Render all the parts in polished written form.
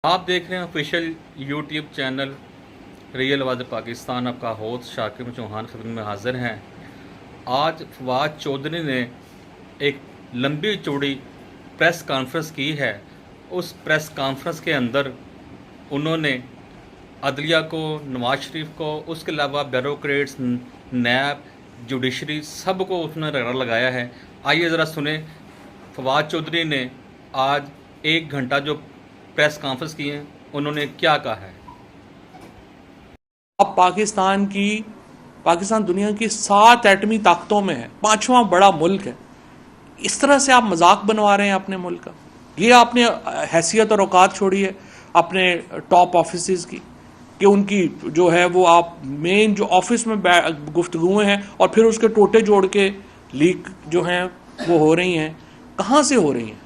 आप देख रहे हैं ऑफिशियल यूट्यूब चैनल रियल आवाज़ पाकिस्तान। आपका होस्ट शाकिर चौहान खिदमत में हाजिर हैं। आज फवाद चौधरी ने एक लंबी चौड़ी प्रेस कॉन्फ्रेंस की है। उस प्रेस कॉन्फ्रेंस के अंदर उन्होंने अदलिया को, नवाज शरीफ को, उसके अलावा ब्यूरोक्रेट्स, नैब, जुडिशरी, सब को उसने रगड़ा लगाया है। आइए ज़रा सुने फवाद चौधरी ने आज 1 घंटा जो प्रेस कॉन्फ्रेंस की है उन्होंने क्या कहा है। अब पाकिस्तान दुनिया की 7 एटमी ताकतों में है, 5वां बड़ा मुल्क है। इस तरह से आप मजाक बनवा रहे हैं अपने मुल्क का। ये आपने हैसियत और औकात छोड़ी है अपने टॉप ऑफिसर्स की कि उनकी जो है वो आप मेन जो ऑफिस में गुफ्तगुएं हैं और फिर उसके टोटे जोड़ के लीक जो हैं वो हो रही हैं। कहाँ से हो रही हैं?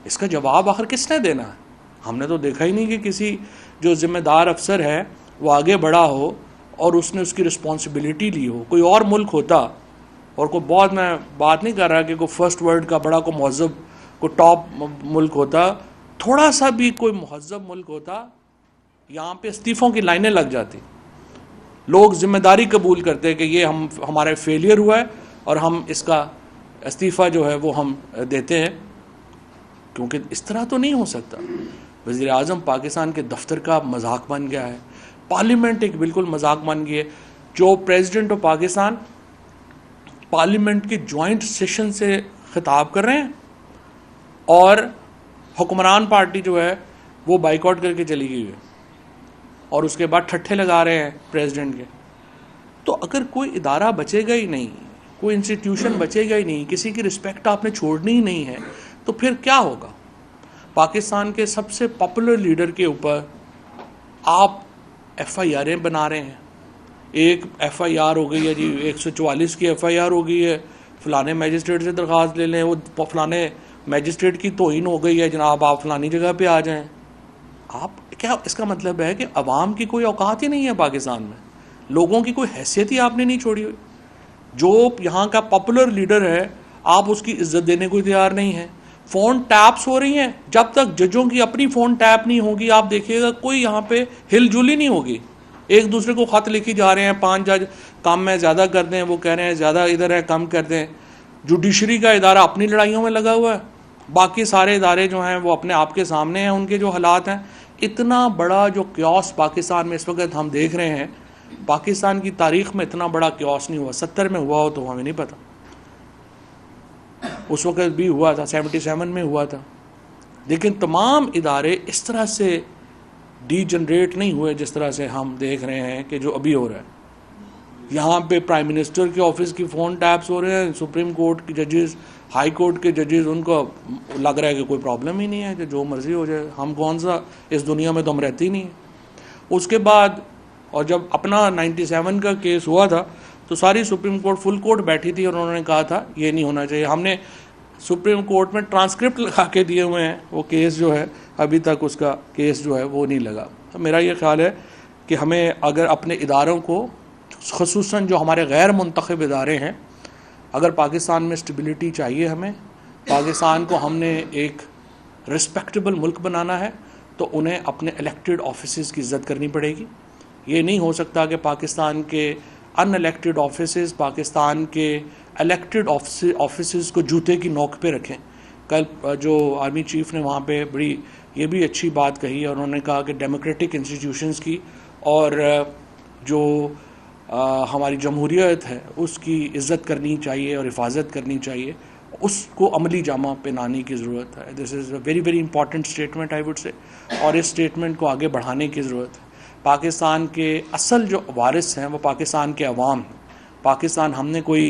इसका जवाब आखिर किसने देना है? हमने तो देखा ही नहीं कि किसी जो जिम्मेदार अफसर है वो आगे बढ़ा हो और उसने उसकी रिस्पॉन्सिबिलिटी ली हो। कोई और मुल्क होता, और कोई बहुत, मैं बात नहीं कर रहा कि कोई फर्स्ट वर्ल्ड का बड़ा कोई महज़ब कोई टॉप मुल्क होता, थोड़ा सा भी कोई महज़ब मुल्क होता, यहाँ पे इस्तीफ़ों की लाइनें लग जाती। लोग जिम्मेदारी कबूल करते कि ये हमारा फेलियर हुआ है और हम इसका इस्तीफ़ा जो है वो हम देते हैं, क्योंकि इस तरह तो नहीं हो सकता। वज़ीर आज़म पाकिस्तान के दफ्तर का मजाक बन गया है, पार्लियामेंट एक बिल्कुल मजाक बन गई है। जो प्रेसिडेंट ऑफ पाकिस्तान पार्लियामेंट के जॉइंट सेशन से खिताब कर रहे हैं और हुक्मरान पार्टी जो है वो बाइकआउट करके चली गई है और उसके बाद ठट्ठे लगा रहे हैं प्रेसिडेंट के। तो अगर कोई इदारा बचेगा ही नहीं, कोई इंस्टीट्यूशन बचेगा ही नहीं, किसी की रिस्पेक्ट आपने छोड़नी ही नहीं है, तो फिर क्या होगा? पाकिस्तान के सबसे पॉपुलर लीडर के ऊपर आप FIR बना रहे हैं। एक FIR हो गई है जी, 144 की FIR हो गई है, फलाने मैजिस्ट्रेट से दरख्वास्त ले लें, वो फलाने मैजिस्ट्रेट की तौहीन हो गई है जनाब, आप फलानी जगह पे आ जाएं। आप क्या, इसका मतलब है कि अवाम की कोई औकात ही नहीं है पाकिस्तान में, लोगों की कोई हैसियत ही आपने नहीं छोड़ी हुई। जो यहाँ का पॉपुलर लीडर है आप उसकी इज्जत देने को तैयार नहीं है। फ़ोन टैप्स हो रही हैं, जब तक जजों की अपनी फ़ोन टैप नहीं होगी आप देखिएगा कोई यहाँ पे हिलजुल ही नहीं होगी। एक दूसरे को ख़त लिखी जा रहे हैं, 5 जज काम में ज़्यादा कर दें, वो कह रहे हैं ज़्यादा इधर है, कम कर दें। जुडिशरी का इदारा अपनी लड़ाइयों में लगा हुआ है, बाकी सारे इदारे जो हैं वो अपने आप के सामने हैं, उनके जो हालात हैं। इतना बड़ा जो क्योस पाकिस्तान में इस वक्त हम देख रहे हैं, पाकिस्तान की तारीख़ में इतना बड़ा क्योस नहीं हुआ। 70 में हुआ हो तो हमें नहीं पता, उस वक्त भी हुआ था, 77 में हुआ था, लेकिन तमाम इदारे इस तरह से डीजनरेट नहीं हुए जिस तरह से हम देख रहे हैं कि जो अभी हो रहा है। यहाँ पे प्राइम मिनिस्टर के ऑफिस की फ़ोन टैप्स हो रहे हैं, सुप्रीम कोर्ट के जजेस, हाई कोर्ट के जजेस, उनको लग रहा है कि कोई प्रॉब्लम ही नहीं है कि जो मर्ज़ी हो जाए, हम कौन सा इस दुनिया में तो हम रहते ही नहीं हैं। उसके बाद और जब अपना 97 का केस हुआ था तो सारी सुप्रीम कोर्ट फुल कोर्ट बैठी थी और उन्होंने कहा था ये नहीं होना चाहिए। हमने सुप्रीम कोर्ट में ट्रांसक्रिप्ट लगा के दिए हुए हैं, वो केस जो है अभी तक उसका केस जो है वो नहीं लगा। तो मेरा ये ख्याल है कि हमें अगर अपने इदारों को, ख़ुसूसन जो हमारे गैर मुंतखब इदारे हैं, अगर पाकिस्तान में स्टेबिलिटी चाहिए, हमें पाकिस्तान को हमने एक रिस्पेक्टेबल मुल्क बनाना है, तो उन्हें अपने इलेक्टेड ऑफिसेस की इज़्ज़त करनी पड़ेगी। ये नहीं हो सकता कि पाकिस्तान के अनइलेक्टेड ऑफिसेस पाकिस्तान के इलेक्टेड ऑफिसेस को जूते की नोक पे रखें। कल जो आर्मी चीफ ने वहाँ पे बड़ी ये भी अच्छी बात कही और उन्होंने कहा कि डेमोक्रेटिक इंस्टीट्यूशंस की और जो हमारी जमहूरियत है उसकी इज़्ज़त करनी चाहिए और हिफाजत करनी चाहिए, उसको अमली जामा पहनाने की ज़रूरत है। This is a very very important statement I would say, और इस स्टेटमेंट को आगे बढ़ाने की ज़रूरत है। पाकिस्तान के असल जो वारिस हैं वो पाकिस्तान के अवाम हैं। पाकिस्तान हमने कोई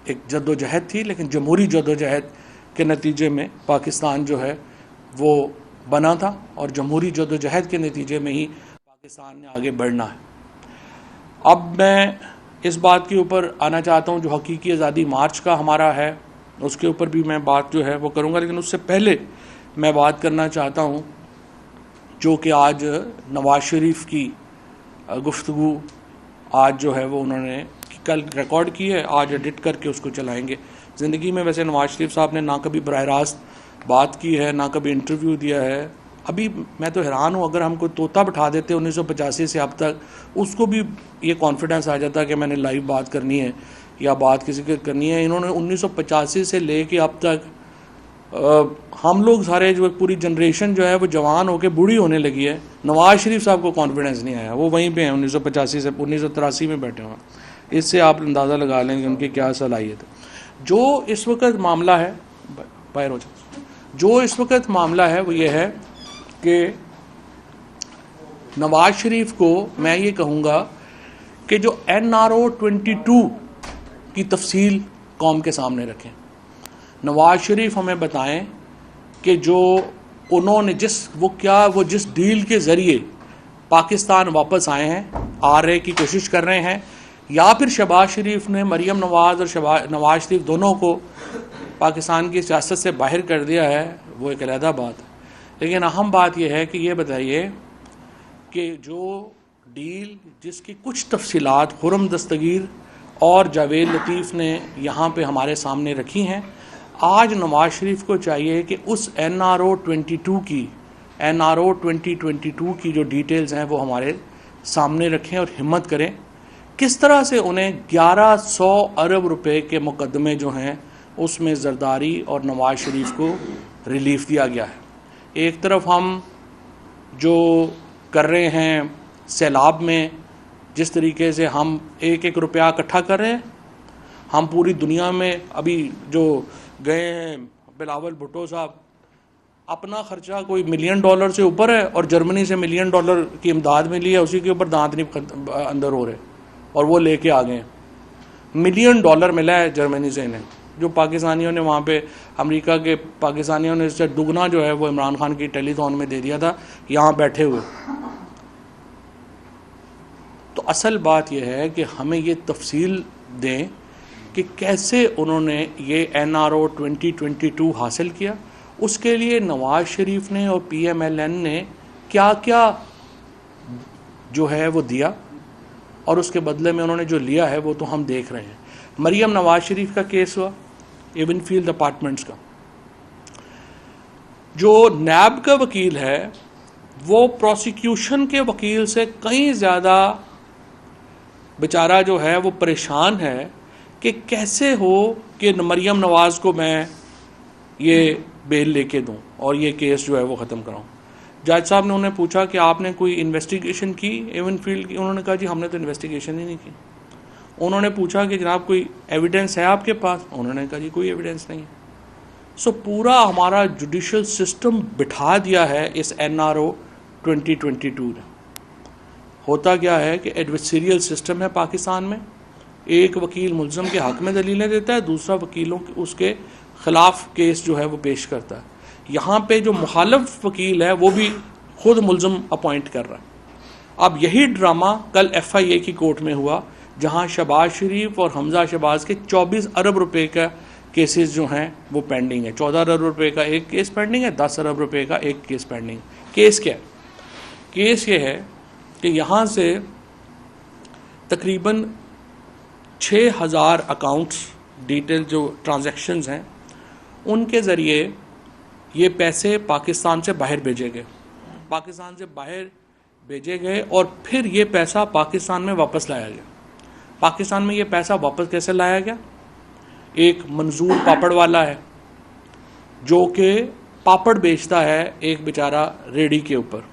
एक जद्दोजहद थी, लेकिन जमहूरी जद्दोजहद के नतीजे में पाकिस्तान जो है वो बना था और जमहूरी जद्दोजहद के नतीजे में ही पाकिस्तान ने आगे बढ़ना है। अब मैं इस बात के ऊपर आना चाहता हूँ जो हकीकी आज़ादी मार्च का हमारा है, उसके ऊपर भी मैं बात जो है वो करूँगा, लेकिन उससे पहले मैं बात करना चाहता हूँ जो कि आज नवाज शरीफ की गुफ्तगू आज जो है वो उन्होंने कल रिकॉर्ड की है, आज एडिट करके उसको चलाएंगे। ज़िंदगी में वैसे नवाज शरीफ साहब ने ना कभी बराह रास्त बात की है, ना कभी इंटरव्यू दिया है, अभी मैं तो हैरान हूँ, अगर हम कोई तोता बिठा देते 1985 से अब तक, उसको भी ये कॉन्फिडेंस आ जाता कि मैंने लाइव बात करनी है या बात किसी की करनी है। इन्होंने 1985 से लेके अब तक हम लोग सारे जो पूरी जनरेशन जो है वो जवान होकर बूढ़ी होने लगी है। नवाज शरीफ साहब को कॉन्फिडेंस नहीं आया, वो वहीं पे हैं 1985 से 1983 में बैठे हुए हैं। इससे आप अंदाज़ा लगा लेंगे उनकी क्या सलाहियत है। जो इस वक्त मामला है बाहर हो जाए, जो इस वक्त मामला है वो ये है कि नवाज शरीफ को मैं ये कहूँगा कि जो NRO 22 की तफसील कौम के सामने रखें। नवाज शरीफ हमें बताएं कि जो उन्होंने जिस डील के ज़रिए पाकिस्तान वापस आए हैं, आ रहे की कोशिश कर रहे हैं, या फिर शहबाज शरीफ ने मरीम नवाज़ और नवाज शरीफ दोनों को पाकिस्तान की सियासत से बाहर कर दिया है, वो एक अलहदा बात है। लेकिन अहम बात यह है कि ये बताइए कि जो डील जिसकी कुछ तफसीलात खुर्रम दस्तगीर और जावेद लतीफ़ ने यहाँ पे हमारे सामने रखी हैं, आज नवाज शरीफ को चाहिए कि उस NRO 2022 की जो डिटेल्स हैं वो हमारे सामने रखें और हिम्मत करें किस तरह से उन्हें 1100 अरब रुपए के मुकदमे जो हैं उसमें जरदारी और नवाज शरीफ को रिलीफ दिया गया है। एक तरफ हम जो कर रहे हैं सैलाब में, जिस तरीके से हम एक एक रुपया इकट्ठा कर रहे हैं, हम पूरी दुनिया में अभी जो गए हैं बिलावल भुट्टो साहब, अपना खर्चा कोई $1 मिलियन से ऊपर है और जर्मनी से $1 मिलियन की इमदाद मिली है, उसी के ऊपर दांत नहीं अंदर हो रहे और वो लेके आ गए। $1 मिलियन मिला है जर्मनी से इन्हें, जो पाकिस्तानियों ने वहाँ पे अमेरिका के पाकिस्तानियों ने इससे दुगना जो है वो इमरान खान की टेलीथॉन में दे दिया था यहाँ बैठे हुए। तो असल बात यह है कि हमें ये तफसील दें कि कैसे उन्होंने ये NRO 2022 हासिल किया, उसके लिए नवाज शरीफ ने और PMLN ने क्या क्या जो है वो दिया और उसके बदले में उन्होंने जो लिया है वो तो हम देख रहे हैं। मरीम नवाज शरीफ का केस हुआ, एवनफील्ड अपार्टमेंट्स का, जो नैब का वकील है वो प्रोसिक्यूशन के वकील से कहीं ज़्यादा बेचारा जो है वो परेशान है कि कैसे हो कि मरीम नवाज को मैं ये बेल लेके दूं और ये केस जो है वो ख़त्म कराऊं। जज साहब ने उन्हें पूछा कि आपने कोई इन्वेस्टिगेशन की एवनफील्ड की? उन्होंने कहा जी हमने तो इन्वेस्टिगेशन ही नहीं की। उन्होंने पूछा कि जनाब कोई एविडेंस है आपके पास? उन्होंने कहा जी कोई एविडेंस नहीं है। सो पूरा हमारा जुडिशल सिस्टम बिठा दिया है इस NRO 2022 ने। होता क्या है कि एडवर्सरियल सिस्टम है पाकिस्तान में, एक वकील मुल्ज़म के हक़ में दलीलें देता है, दूसरा वकीलों के उसके ख़िलाफ़ केस जो है वो पेश करता है। यहाँ पे जो मुखालिफ वकील है वो भी खुद मुल्ज़म अपॉइंट कर रहा है। अब यही ड्रामा कल FIA की कोर्ट में हुआ, जहाँ शहबाज शरीफ और हमजा शहबाज के 24 अरब रुपए का केसेस जो हैं वो पेंडिंग है। 14 अरब रुपए का एक केस पेंडिंग है, 10 अरब रुपए का एक केस पेंडिंग। केस क्या है? केस ये है कि यहाँ से तकरीबन 6000 अकाउंट्स डिटेल जो ट्रांजैक्शंस हैं उनके ज़रिए ये पैसे पाकिस्तान से बाहर भेजे गए, पाकिस्तान से बाहर भेजे गए और फिर ये पैसा पाकिस्तान में वापस लाया गया। पाकिस्तान में ये पैसा वापस कैसे लाया गया? एक मंजूर पापड़ वाला है जो कि पापड़ बेचता है एक बेचारा रेडी के ऊपर,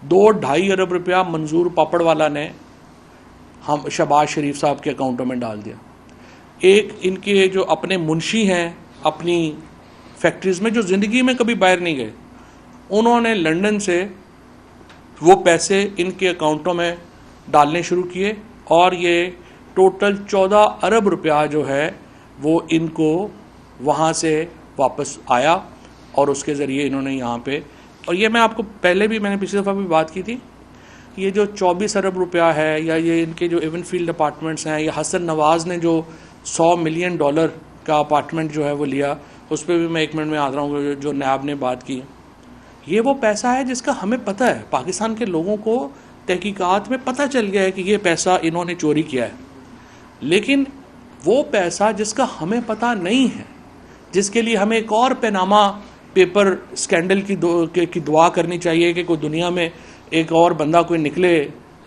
2-2.5 अरब रुपया मंजूर पापड़ वाला ने हम शहबाज शरीफ साहब के अकाउंटों में डाल दिया। एक इनके जो अपने मुंशी हैं अपनी फैक्ट्रीज़ में, जो ज़िंदगी में कभी बाहर नहीं गए, उन्होंने लंदन से वो पैसे इनके अकाउंटों में डालने शुरू किए और ये टोटल 14 अरब रुपया जो है वो इनको वहाँ से वापस आया और उसके ज़रिए इन्होंने यहाँ पे, और ये मैं आपको पहले भी मैंने पिछली दफ़ा भी बात की थी, ये जो 24 अरब रुपया है या ये इनके जो एवनफील्ड अपार्टमेंट्स हैं या हसन नवाज़ ने जो $100 मिलियन का अपार्टमेंट जो है वो लिया, उस पर भी मैं 1 मिनट में आ रहा हूँ जो नैब ने बात की। ये वो पैसा है जिसका हमें पता है, पाकिस्तान के लोगों को तहकीकात में पता चल गया है कि ये पैसा इन्होंने चोरी किया है। लेकिन वो पैसा जिसका हमें पता नहीं है, जिसके लिए हमें एक और पैनामा पेपर स्कैंडल की दुआ करनी चाहिए कि कोई दुनिया में एक और बंदा कोई निकले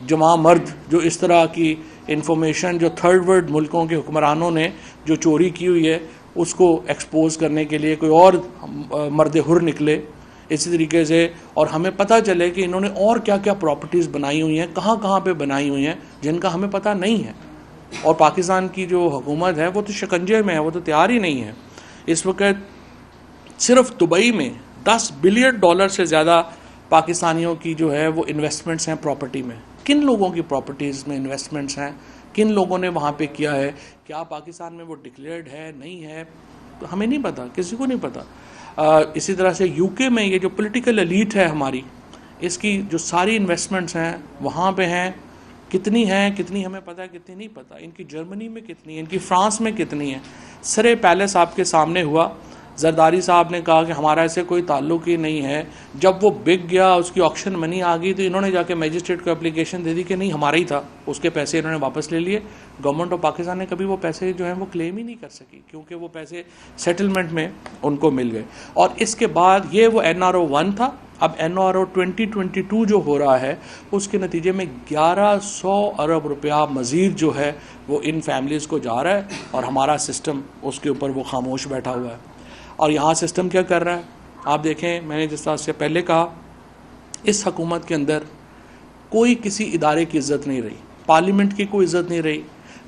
जमा मर्द जो इस तरह की इंफॉर्मेशन जो थर्ड वर्ल्ड मुल्कों के हुक्मरानों ने जो चोरी की हुई है उसको एक्सपोज करने के लिए कोई और मर्द हुर निकले इसी तरीके से, और हमें पता चले कि इन्होंने और क्या क्या प्रॉपर्टीज़ बनाई हुई हैं, कहाँ कहाँ पे बनाई हुई हैं जिनका हमें पता नहीं है। और पाकिस्तान की जो हुकूमत है वो तो शिकंजे में है, वो तो तैयार ही नहीं है। इस वक्त सिर्फ दुबई में 10 बिलियन डॉलर से ज़्यादा पाकिस्तानियों की जो है वो इन्वेस्टमेंट्स हैं प्रॉपर्टी में। किन लोगों की प्रॉपर्टीज़ में इन्वेस्टमेंट्स हैं, किन लोगों ने वहाँ पे किया है, क्या पाकिस्तान में वो डिक्लेयर्ड है नहीं है, तो हमें नहीं पता, किसी को नहीं पता। इसी तरह से यूके में ये जो पॉलिटिकल एलीट है हमारी, इसकी जो सारी इन्वेस्टमेंट्स हैं वहाँ पे हैं, कितनी हैं, कितनी हमें पता है, कितनी नहीं पता। इनकी जर्मनी में कितनी है, इनकी फ्रांस में कितनी है। सरे पैलेस आपके सामने हुआ, जरदारी साहब ने कहा कि हमारा ऐसे कोई ताल्लुक ही नहीं है। जब वो बिक गया, उसकी ऑक्शन मनी आ गई, तो इन्होंने जाके मजिस्ट्रेट को एप्लीकेशन दे दी कि नहीं हमारा ही था, उसके पैसे इन्होंने वापस ले लिए। गवर्नमेंट ऑफ पाकिस्तान ने कभी वो पैसे जो हैं वो क्लेम ही नहीं कर सकी, क्योंकि वो पैसे सेटलमेंट में उनको मिल गए। और इसके बाद ये वो NRO 1 था। अब NRO 2022 जो हो रहा है उसके नतीजे में 1100 अरब रुपया मज़ीद जो है वो इन फैमिलीज़ को जा रहा है, और हमारा सिस्टम उसके ऊपर वो खामोश बैठा हुआ है। और यहाँ सिस्टम क्या कर रहा है आप देखें, मैंने जिस तरह से पहले कहा, इस हुकूमत के अंदर कोई किसी इदारे की इज़्ज़त नहीं रही, पार्लियामेंट की कोई इज़्ज़त नहीं रही,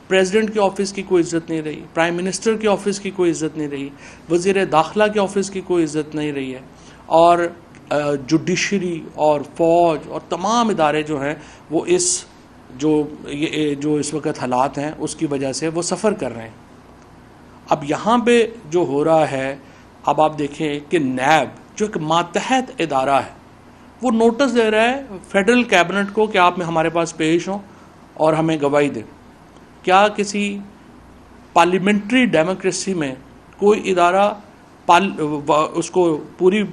प्रेसिडेंट के ऑफिस की कोई इज़्ज़त नहीं रही, प्राइम मिनिस्टर के ऑफिस की कोई इज़्ज़त नहीं रही, वज़ीर दाखिला के ऑफिस की कोई इज़्ज़त नहीं रही है, और जुडिशरी और फ़ौज और तमाम इदारे जो हैं वो इस जो इस वक्त हालात हैं उसकी वजह से वो सफ़र कर रहे हैं। अब यहाँ पे जो हो रहा है, अब आप देखें कि नैब जो एक मातहत इदारा है वो नोटिस दे रहा है फेडरल कैबिनेट को कि आप में हमारे पास पेश हों और हमें गवाही दें। क्या किसी पार्लियामेंट्री डेमोक्रेसी में कोई इदारा उसको पूरी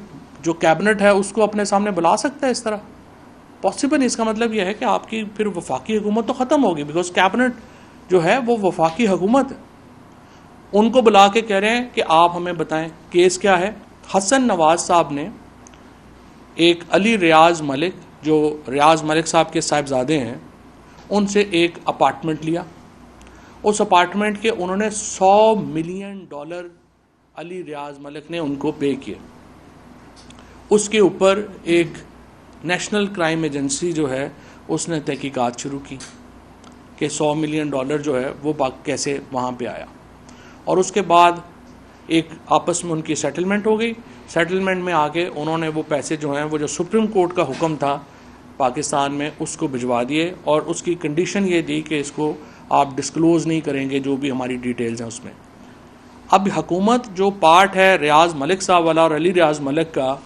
जो कैबिनेट है उसको अपने सामने बुला सकता है इस तरह? पॉसिबल नहीं। इसका मतलब यह है कि आपकी फिर वफाकी हुकूमत तो ख़त्म होगी, बिकॉज कैबिनेट जो है वो वफाकी हुकूमत है। उनको बुला के कह रहे हैं कि आप हमें बताएं केस क्या है। हसन नवाज साहब ने एक अली रियाज मलिक, जो रियाज मलिक साहब के साहिबजादे हैं, उनसे एक अपार्टमेंट लिया। उस अपार्टमेंट के उन्होंने $100 मिलियन अली रियाज मलिक ने उनको पे किए। उसके ऊपर एक नेशनल क्राइम एजेंसी जो है उसने तहकीकात शुरू की कि $100 मिलियन जो है वो कैसे वहाँ पे आया। और उसके बाद एक आपस में उनकी सेटलमेंट हो गई। सेटलमेंट में आके उन्होंने वो पैसे जो हैं वो जो सुप्रीम कोर्ट का हुक्म था पाकिस्तान में उसको भिजवा दिए, और उसकी कंडीशन ये दी कि इसको आप डिस्क्लोज़ नहीं करेंगे जो भी हमारी डिटेल्स हैं उसमें। अब हुकूमत जो पार्ट है रियाज मलिक साहब वाला और अली रियाज मलिक का,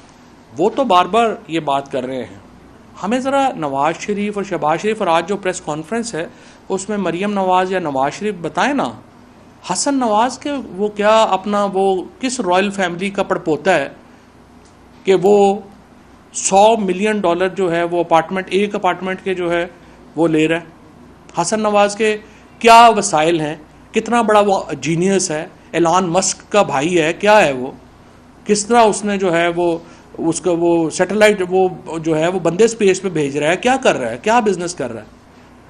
वो तो बार बार ये बात कर रहे हैं। हमें ज़रा नवाज़ शरीफ और शहबाज शरीफ और आज जो प्रेस कॉन्फ्रेंस है उसमें मरीम नवाज़ या नवाज़ शरीफ बताएं ना, हसन नवाज़ के वो क्या अपना वो किस रॉयल फैमिली का पड़पोता है कि वो $100 मिलियन जो है वो अपार्टमेंट, एक अपार्टमेंट के जो है वो ले रहा है। हसन नवाज़ के क्या वसाइल हैं, कितना बड़ा वो जीनियस है, एलन मस्क का भाई है, क्या है वो, किस तरह उसने जो है वो उसका वो सैटेलाइट वो जो है वो बंदे स्पेस पे भेज रहा है, क्या कर रहा है, क्या बिजनेस कर रहा है,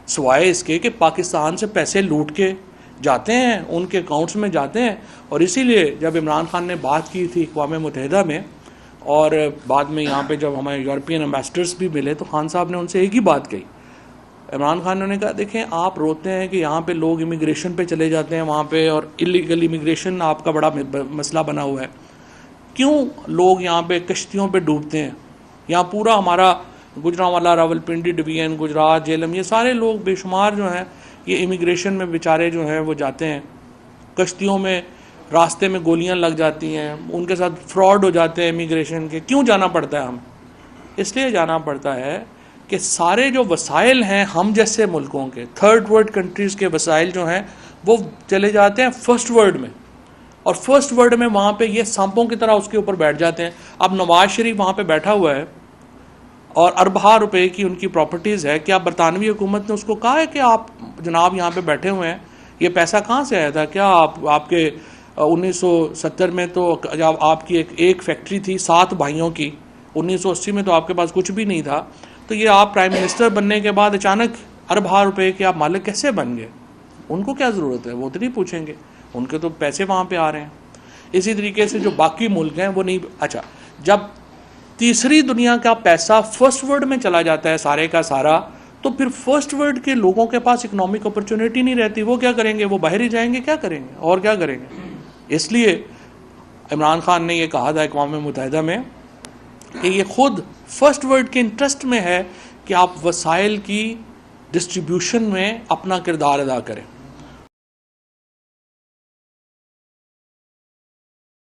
सिवाय इसके कि पाकिस्तान से पैसे लूट के जाते हैं, उनके अकाउंट्स में जाते हैं। और इसीलिए जब इमरान खान ने बात की थी अक़वाम मुत्तहिदा में, और बाद में यहाँ पे जब हमारे यूरोपियन एम्बेसडर्स भी मिले, तो खान साहब ने उनसे एक ही बात कही। इमरान खान ने कहा देखें आप रोते हैं कि यहाँ पे लोग इमिग्रेशन पे चले जाते हैं वहाँ पे, और इलीगल इमिग्रेशन आपका बड़ा मसला बना हुआ है, क्यों लोग यहाँ पे कश्तियों पे डूबते हैं। यहाँ पूरा हमारा गुजरांवाला, रावलपिंडी डिवीजन, गुजरात, झेलम, ये सारे लोग बेशुमार जो हैं ये इमिग्रेशन में बेचारे जो हैं वो जाते हैं कश्तियों में, रास्ते में गोलियां लग जाती हैं, उनके साथ फ्रॉड हो जाते हैं इमिग्रेशन के। क्यों जाना पड़ता है हमें? इसलिए जाना पड़ता है कि सारे जो वसाइल हैं हम जैसे मुल्कों के, थर्ड वर्ल्ड कंट्रीज़ के वसाइल जो हैं वो चले जाते हैं फर्स्ट वर्ल्ड में, और फर्स्ट वर्ल्ड में वहाँ पे ये सांपों की तरह उसके ऊपर बैठ जाते हैं। अब नवाज शरीफ वहाँ पे बैठा हुआ है और अरबा रुपए की उनकी प्रॉपर्टीज़ है। क्या बरतानवी हुकूमत ने उसको कहा है कि आप जनाब यहाँ पे बैठे हुए हैं, ये पैसा कहाँ से आया था? क्या आपके 1970 में तो जब आपकी एक फैक्ट्री थी 7 भाइयों की, 1980 में तो आपके पास कुछ भी नहीं था। तो ये आप प्राइम मिनिस्टर बनने के बाद अचानक अरब रुपए के आप मालिक कैसे बन गए? उनको क्या ज़रूरत है? वो तो नहीं पूछेंगे, उनके तो पैसे वहाँ पे आ रहे हैं। इसी तरीके से जो बाकी मुल्क हैं वो नहीं। अच्छा, जब तीसरी दुनिया का पैसा फर्स्ट वर्ल्ड में चला जाता है सारे का सारा, तो फिर फर्स्ट वर्ल्ड के लोगों के पास इकोनॉमिक अपॉर्चुनिटी नहीं रहती। वो क्या करेंगे? वो बाहर ही जाएंगे, क्या करेंगे और क्या करेंगे? इसलिए इमरान खान ने ये कहा था अक़वाम मुत्तहिदा में कि ये खुद फर्स्ट वर्ल्ड के इंटरेस्ट में है कि आप वसाइल की डिस्ट्रीब्यूशन में अपना किरदार अदा करें।